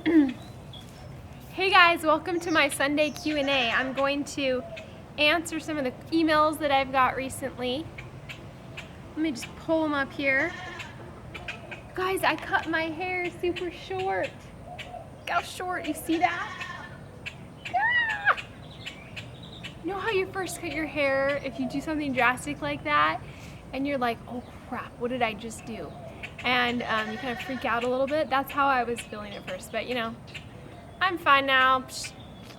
Hey guys, welcome to my Sunday Q&A. I'm going to answer some of the emails that I've got recently. Let me just pull them up here. Guys, I cut my hair super short. Look how short, you see that? Ah! You know how you first cut your hair, if you do something drastic like that, and you're like, oh crap, what did I just do? And you kind of freak out a little bit. That's how I was feeling at first, but you know, I'm fine now.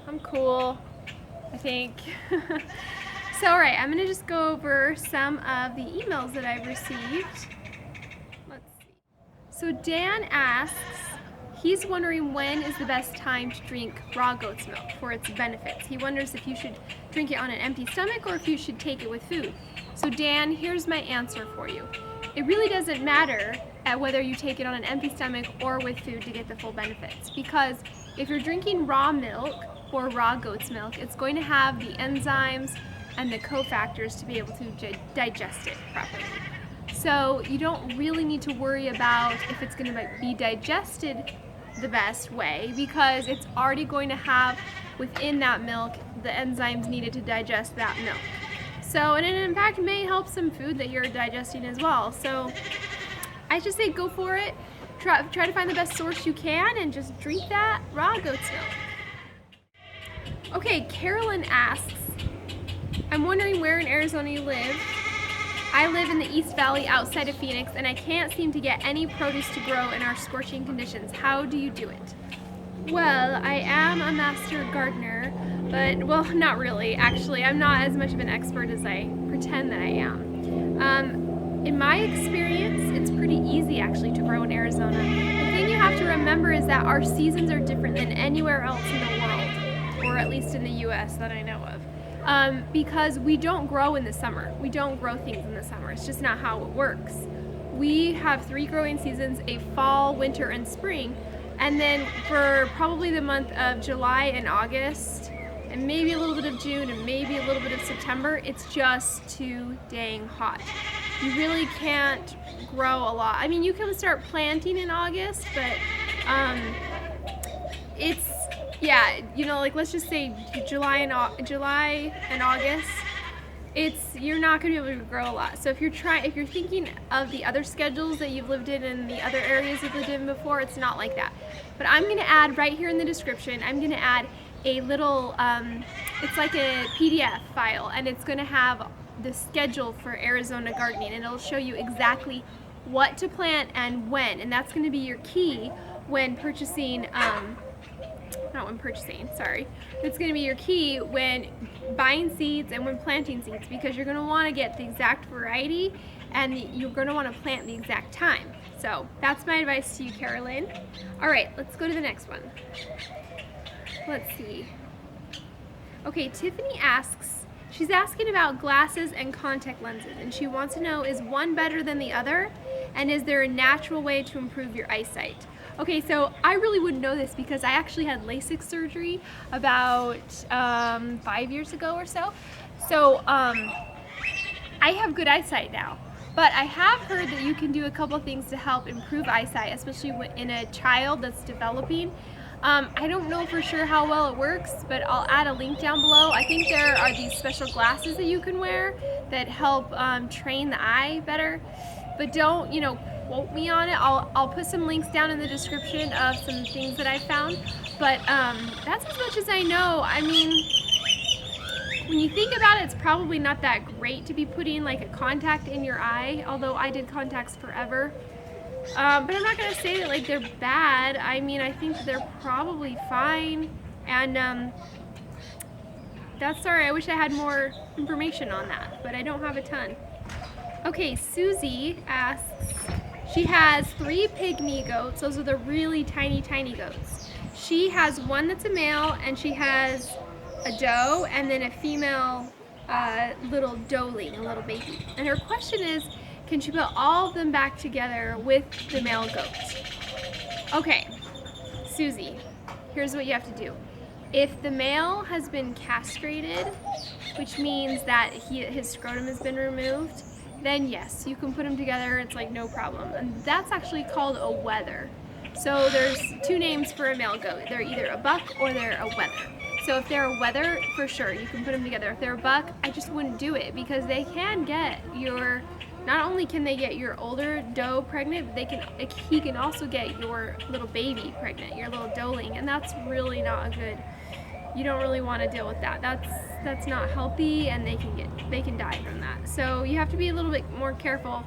I'm cool, I think. So, all right, I'm gonna just go over some of the emails that I've received. Let's see. So Dan asks, he's wondering when is the best time to drink raw goat's milk for its benefits. He wonders if you should drink it on an empty stomach or if you should take it with food. So Dan, here's my answer for you. It really doesn't matter at whether you take it on an empty stomach or with food to get the full benefits, because if you're drinking raw milk or raw goat's milk, it's going to have the enzymes and the cofactors to be able to digest it properly. So you don't really need to worry about if it's going to be digested the best way, because it's already going to have within that milk the enzymes needed to digest that milk. So, and it in fact may help some food that you're digesting as well. So I just say go for it. Try to find the best source you can and just drink that raw goat's milk. Okay, Carolyn asks, I'm wondering where in Arizona you live. I live in the East Valley outside of Phoenix, and I can't seem to get any produce to grow in our scorching conditions. How do you do it? Well, I am a master gardener, but, well, not really. Actually, I'm not as much of an expert as I pretend that I am. In my experience, it's pretty easy actually to grow in Arizona. The thing you have to remember is that our seasons are different than anywhere else in the world, or at least in the US that I know of. Because we don't grow in the summer. We don't grow things in the summer. It's just not how it works. We have 3 growing seasons, a fall, winter, and spring. And then for probably the month of July and August, and maybe a little bit of June, and maybe a little bit of September, it's just too dang hot. You really can't grow a lot. I mean, you can start planting in August, but it's, yeah, you know, like let's just say July and August, you're not going to be able to grow a lot. So if you're thinking of the other schedules that you've lived in and the other areas you've lived in before, it's not like that. But I'm going to add right here in the description, I'm going to add a little, it's like a PDF file, and it's going to have the schedule for Arizona gardening, and it'll show you exactly what to plant and when, and that's going to be your key when purchasing, it's going to be your key when buying seeds and when planting seeds, because you're going to want to get the exact variety and you're going to want to plant the exact time. So that's my advice to you, Carolyn. All right, let's go to the next one. Let's see. Okay, Tiffany asks, she's asking about glasses and contact lenses, and she wants to know, is one better than the other? And is there a natural way to improve your eyesight? Okay, so I really wouldn't know this because I actually had LASIK surgery about 5 years ago or so. So I have good eyesight now. But I have heard that you can do a couple things to help improve eyesight, especially in a child that's developing. I don't know for sure how well it works, but I'll add a link down below. I think there are these special glasses that you can wear that help train the eye better. But don't, quote me on it. I'll put some links down in the description of some things that I found. But that's as much as I know. I mean, when you think about it, it's probably not that great to be putting like a contact in your eye, although I did contacts forever. But I'm not going to say that like they're bad. I mean, I think they're probably fine. And that's sorry, I wish I had more information on that, but I don't have a ton. Okay, Susie asks, she has 3 pygmy goats. Those are the really tiny, tiny goats. She has one that's a male, and she has a doe, and then a female little doeling, a little baby. And her question is, can she put all of them back together with the male goat? Okay, Susie, here's what you have to do. If the male has been castrated, which means that his scrotum has been removed, then yes, you can put them together, it's like no problem. And that's actually called a wether. So there's two names for a male goat. They're either a buck or they're a wether. So if they're a wether, for sure, you can put them together. If they're a buck, I just wouldn't do it because they can get your, not only can they get your older doe pregnant, but he can also get your little baby pregnant, your little doeling, and that's really not a good, you don't really want to deal with that. That's not healthy, and they can die from that. So you have to be a little bit more careful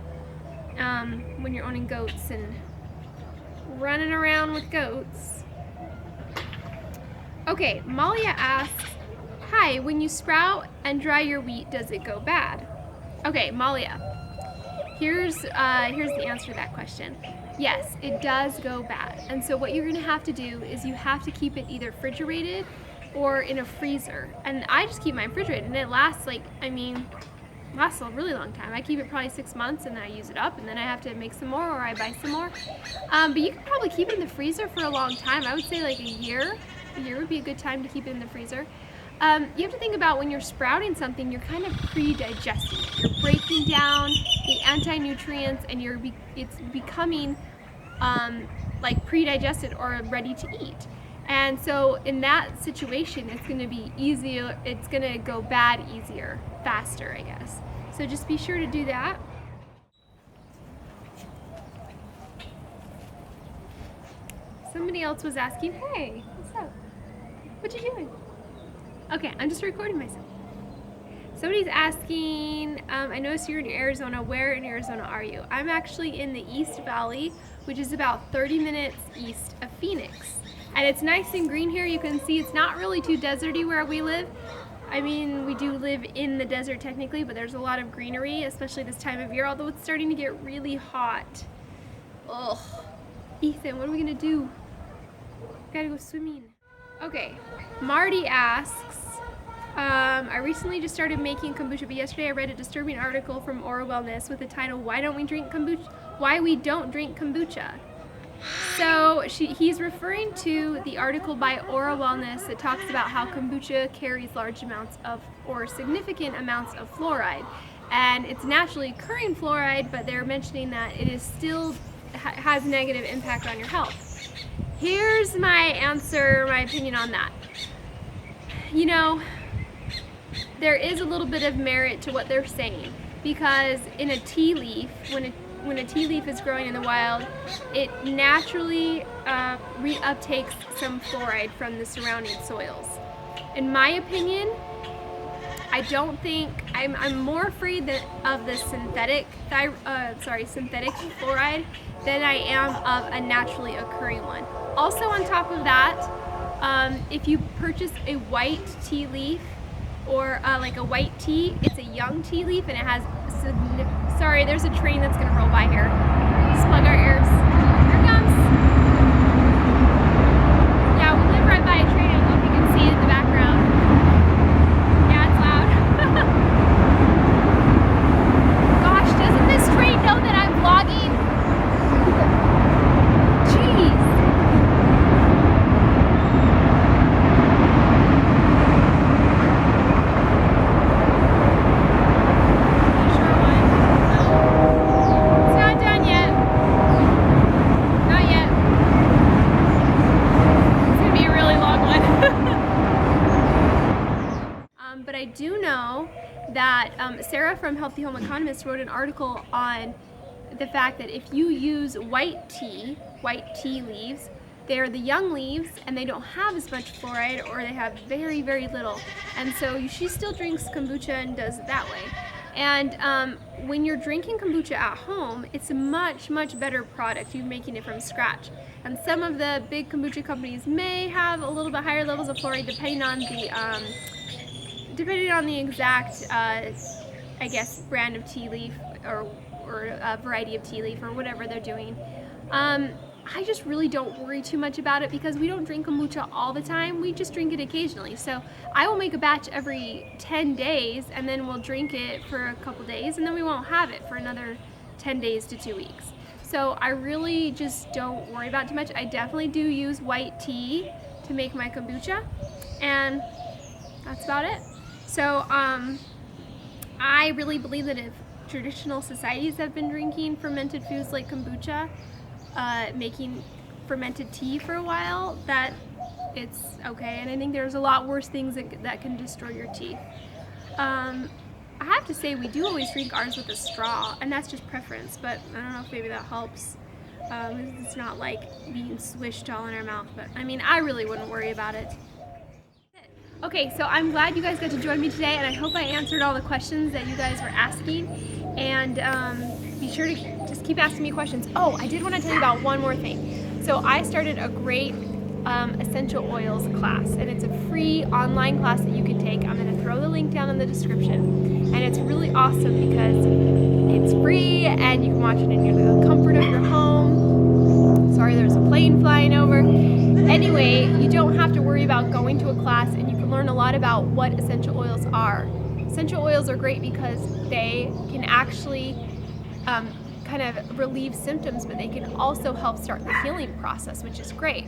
when you're owning goats and running around with goats. Okay, Malia asks, hi, when you sprout and dry your wheat, does it go bad? Okay, Malia, here's the answer to that question. Yes, it does go bad. And so what you're gonna have to do is you have to keep it either refrigerated or in a freezer. And I just keep mine refrigerated, and it lasts lasts a really long time. I keep it probably 6 months, and then I use it up, and then I have to make some more or I buy some more. But you can probably keep it in the freezer for a long time. I would say like a year. A year would be a good time to keep it in the freezer. You have to think about when you're sprouting something, you're kind of pre-digesting it. You're breaking down the anti-nutrients, and it's becoming like pre-digested or ready to eat. And so in that situation, it's going to be easier, it's going to go bad easier, faster, I guess. So just be sure to do that. Somebody else was asking, hey, what's up? What you doing? Okay, I'm just recording myself. Somebody's asking, I noticed you're in Arizona. Where in Arizona are you? I'm actually in the East Valley, which is about 30 minutes east of Phoenix. And it's nice and green here. You can see it's not really too deserty where we live. I mean, we do live in the desert technically, but there's a lot of greenery, especially this time of year, although it's starting to get really hot. Ugh. Ethan, what are we gonna do? Gotta go swimming. Okay, Marty asks, I recently just started making kombucha, but yesterday I read a disturbing article from Aura Wellness with the title, Why We Don't Drink Kombucha. So he's referring to the article by Aura Wellness that talks about how kombucha carries large amounts of, or significant amounts of fluoride. And it's naturally occurring fluoride, but they're mentioning that it is still has negative impact on your health. Here's my answer, my opinion on that. You know, there is a little bit of merit to what they're saying, because in a tea leaf, when a tea leaf is growing in the wild, it naturally reuptakes some fluoride from the surrounding soils. In my opinion, I don't think, I'm more afraid of the synthetic fluoride than I am of a naturally occurring one. Also on top of that, if you purchase a white tea leaf, or like a white tea, it's a young tea leaf, and it has, sorry, there's a train that's gonna roll by here. Just plug our ears. Here it comes. Yeah, we live right by a train. I don't know if you can see it in the background. Yeah, it's loud. Gosh, doesn't this train know that I'm vlogging? Jeez. But I do know that Sarah from Healthy Home Economist wrote an article on the fact that if you use white tea leaves, they're the young leaves and they don't have as much fluoride, or they have very, very little. And so she still drinks kombucha and does it that way. And when you're drinking kombucha at home, it's a much, much better product. You're making it from scratch. And some of the big kombucha companies may have a little bit higher levels of fluoride depending on the exact, I guess, brand of tea leaf or variety of tea leaf or whatever they're doing. I just really don't worry too much about it because we don't drink kombucha all the time. We just drink it occasionally. So I will make a batch every 10 days and then we'll drink it for a couple days and then we won't have it for another 10 days to 2 weeks. So I really just don't worry about it too much. I definitely do use white tea to make my kombucha, and that's about it. So I really believe that if traditional societies have been drinking fermented foods like kombucha, making fermented tea for a while, that it's okay. And I think there's a lot worse things that can destroy your teeth. I have to say, we do always drink ours with a straw, and that's just preference, but I don't know if maybe that helps. It's not like being swished all in our mouth, but I mean, I really wouldn't worry about it. Okay, so I'm glad you guys got to join me today, and I hope I answered all the questions that you guys were asking. And be sure to just keep asking me questions. Oh, I did want to tell you about one more thing. So I started a great essential oils class, and it's a free online class that you can take. I'm going to throw the link down in the description, and it's really awesome because it's free and you can watch it in the comfort of your home. Sorry, there's a plane flying over. Anyway, you don't have to worry about going to a class, and you can learn a lot about what essential oils are. Essential oils are great because they can actually kind of relieve symptoms, but they can also help start the healing process, which is great.